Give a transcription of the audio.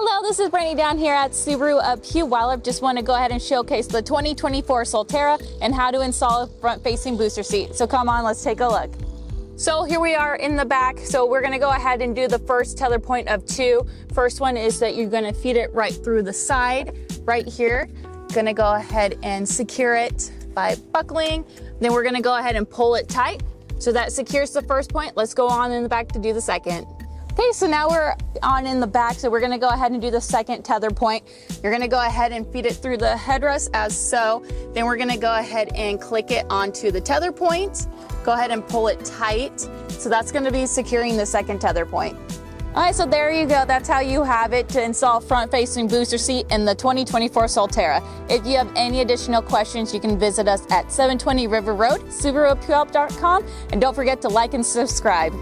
Hello, this is Brittany down here at Subaru of Puyallup. Just want to go ahead and showcase the 2024 Solterra and how to install a front-facing booster seat. So come on, let's take a look. So here we are in the back. So we're going to go ahead and do the first tether point of two. First one is that you're going to feed it right through the side, right here. Going to go ahead and secure it by buckling. Then we're going to go ahead and pull it tight. So that secures the first point. Let's go on in the back to do the second. Okay, so now we're on in the back, so we're gonna go ahead and do the second tether point. You're gonna go ahead and feed it through the headrest as so. Then we're gonna go ahead and click it onto the tether point. Go ahead and pull it tight. So that's gonna be securing the second tether point. All right, so there you go. That's how you have it to install front-facing booster seat in the 2024 Solterra. If you have any additional questions, you can visit us at 720 River Road, SubaruPuyallup.com, and don't forget to like and subscribe.